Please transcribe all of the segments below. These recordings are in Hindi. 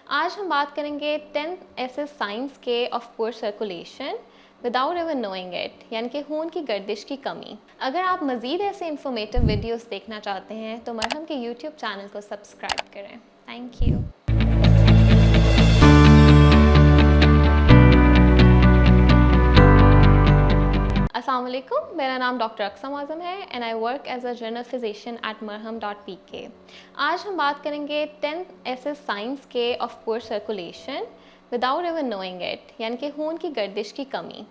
आज हम बात करेंगे 10 ऐसे साइंस के of poor circulation without ever knowing it, यानी कि खून की गर्दिश की कमी। अगर आप मज़ीद ऐसे इंफॉर्मेटिव वीडियोस देखना चाहते हैं तो मरहम के यूट्यूब चैनल को सब्सक्राइब करें। Thank you. अस्सलाम वालेकुम, मेरा नाम डॉक्टर अक्सम आज़म है and I work as a general physician at marham.pk। आज हम बात करेंगे 10 ऐसे साइंस के of poor circulation without ever knowing it, यानी कि खून की गर्दिश की कमी,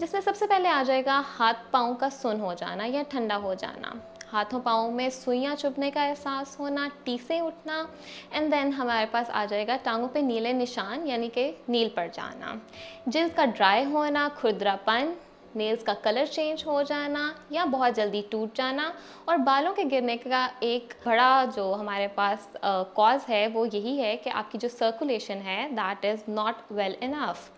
जिसमें सबसे पहले आ जाएगा हाथ पाँव का सुन्न हो जाना या ठंडा हो जाना, हाथों पाँव में सुइयाँ चुभने का एहसास होना, टीसें उठना, एंड देन हमारे पास आ जाएगा टांगों पे नीले निशान यानी कि नील पड़ जाना, जिल्द का ड्राई होना, खुरदरापन, नेल्स का कलर चेंज हो जाना या बहुत जल्दी टूट जाना, और बालों के गिरने का एक बड़ा जो हमारे पास कॉज है वो यही है कि आपकी जो सर्कुलेशन है that is not well enough.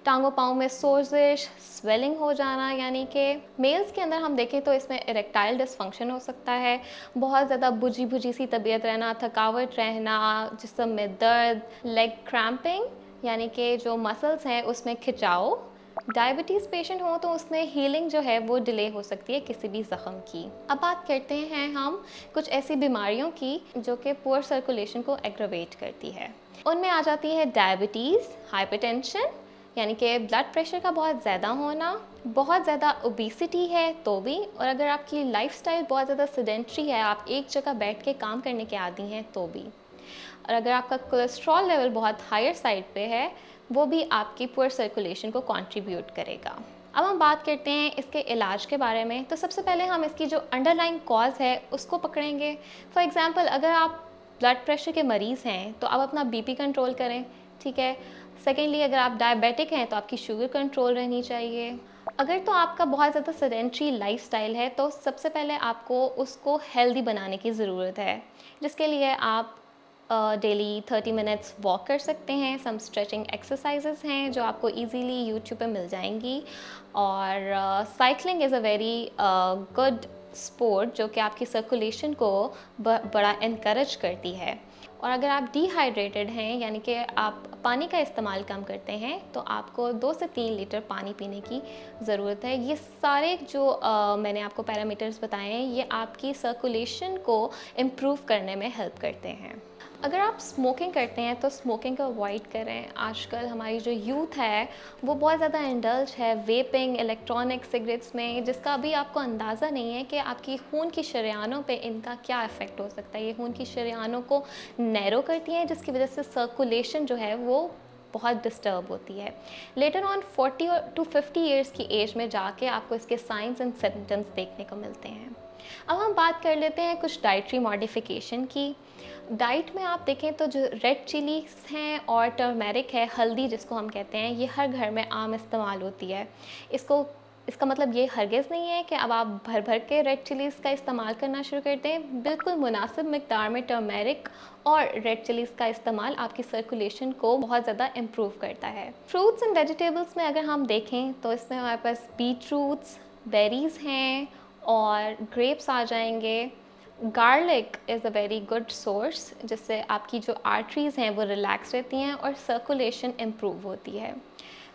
टांगों पाँव में सोजिश, स्वेलिंग हो जाना, यानी कि मेल्स के अंदर हम देखें तो इसमें इरेक्टाइल डिसफंक्शन हो सकता है, बहुत ज़्यादा बुझी बुझी सी तबीयत रहना, थकावट रहना, जिस्म में दर्द, लेग क्रैम्पिंग यानी कि जो मसल्स हैं उसमें खिंचाव, डायबिटीज़ पेशेंट हो तो उसमें हीलिंग जो है वो डिले हो सकती है किसी भी ज़ख्म की। अब बात करते हैं हम कुछ ऐसी बीमारियों की जो कि पुअर सर्कुलेशन को एग्रवेट करती है। उनमें आ जाती है डायबिटीज़, हाइपरटेंशन यानी कि ब्लड प्रेशर का बहुत ज़्यादा होना, बहुत ज़्यादा ओबेसिटी है तो भी, और अगर आपकी लाइफस्टाइल बहुत ज़्यादा सेडेंट्री है, आप एक जगह बैठ के काम करने के आदी हैं तो भी, और अगर आपका कोलेस्ट्रॉल लेवल बहुत हायर साइड पे है वो भी आपकी पुअर सर्कुलेशन को कंट्रीब्यूट करेगा। अब हम बात करते हैं इसके इलाज के बारे में। तो सबसे पहले हम इसकी जो अंडरलाइंग कॉज है उसको पकड़ेंगे। फॉर एग्जांपल, अगर आप ब्लड प्रेशर के मरीज़ हैं तो आप अपना बीपी कंट्रोल करें, ठीक है। सेकेंडली, अगर आप डायबिटिक हैं तो आपकी शुगर कंट्रोल रहनी चाहिए। अगर तो आपका बहुत ज़्यादा सेडेंट्री लाइफस्टाइल है तो सबसे पहले आपको उसको हेल्दी बनाने की ज़रूरत है, जिसके लिए आप डेली 30 मिनट्स वॉक कर सकते हैं। सम स्ट्रेचिंग एक्सरसाइजेस हैं जो आपको इजीली यूट्यूब पे मिल जाएंगी, और cycling is a very good sport जो कि आपकी सर्कुलेशन को बड़ा इनकरेज करती है। और अगर आप डिहाइड्रेटेड हैं यानी कि आप पानी का इस्तेमाल कम करते हैं तो आपको 2 से 3 लीटर पानी पीने की ज़रूरत है। ये सारे जो मैंने आपको पैरामीटर्स बताए हैं ये आपकी सर्कुलेशन को इम्प्रूव करने में हेल्प करते हैं। अगर आप स्मोकिंग करते हैं तो स्मोकिंग को अवॉइड करें। आजकल हमारी जो यूथ है वो बहुत ज़्यादा इंडल्ज है वेपिंग, इलेक्ट्रॉनिक सिगरेट्स में, जिसका अभी आपको अंदाज़ा नहीं है कि आपकी खून की शरेयानों पे इनका क्या इफ़ेक्ट हो सकता है। ये खून की शरेयानों को नैरो करती हैं जिसकी वजह से सर्कुलेशन जो है वो बहुत डिस्टर्ब होती है। लेटर ऑन 40 टू 50 ईयर्स की एज में जाके आपको इसके साइंस एंड सिम्टम्स देखने को मिलते हैं। अब हम बात कर लेते हैं कुछ डाइटरी मॉडिफिकेशन की। डाइट में आप देखें तो जो रेड चिलीज हैं और टर्मेरिक है, हल्दी जिसको हम कहते हैं, ये हर घर में आम इस्तेमाल होती है। इसका मतलब ये हरगिज़ नहीं है कि अब आप भर भर के रेड चिलीज़ का इस्तेमाल करना शुरू कर दें। बिल्कुल मुनासिब मिकदार में टर्मेरिक और रेड चिलीज़ का इस्तेमाल आपकी सर्कुलेशन को बहुत ज़्यादा इम्प्रूव करता है। फ्रूट्स एंड वेजिटेबल्स में अगर हम देखें तो इसमें हमारे पास बीटरूट्स, बेरीज़ हैं और ग्रेप्स आ जाएंगे। Garlic is a very good source जिससे आपकी जो आर्टरीज़ हैं वो रिलैक्स रहती हैं और सर्कुलेशन इम्प्रूव होती है।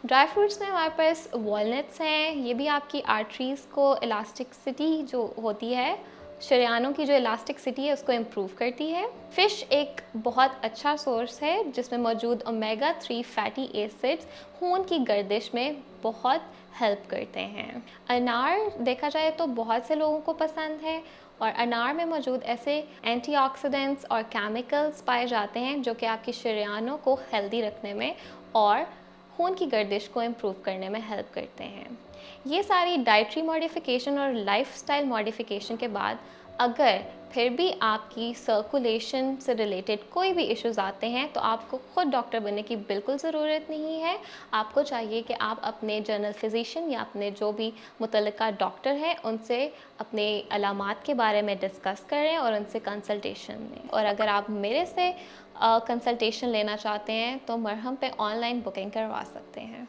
ड्राई फ्रूट्स में हमारे पास वॉलनट्स हैं, ये भी आपकी आर्टरीज़ को इलास्टिसिटी जो होती है, शरेयानों की जो इलास्टिसिटी है उसको इम्प्रूव करती है। फ़िश एक बहुत अच्छा सोर्स है जिसमें मौजूद ओमेगा 3 फैटी एसिड्स खून की गर्दिश में बहुत हेल्प करते हैं। अनार देखा जाए तो बहुत से लोगों को पसंद है, और अनार में मौजूद ऐसे एंटीऑक्सीडेंट्स और केमिकल्स पाए जाते हैं जो कि आपकी शरेयानों को हेल्दी रखने में और खून की गर्दिश को इम्प्रूव करने में हेल्प करते हैं। ये सारी डाइटरी मॉडिफिकेशन और लाइफस्टाइल मॉडिफिकेशन के बाद अगर फिर भी आपकी सर्कुलेशन से रिलेटेड कोई भी इश्यूज़ आते हैं तो आपको ख़ुद डॉक्टर बनने की बिल्कुल ज़रूरत नहीं है। आपको चाहिए कि आप अपने जनरल फिजिशियन या अपने जो भी मुतल्लिका डॉक्टर हैं उनसे अपने अलामात के बारे में डिस्कस करें और उनसे कंसल्टेशन लें। और अगर आप मेरे से कंसल्टेशन लेना चाहते हैं तो मरहम पे ऑनलाइन बुकिंग करवा सकते हैं।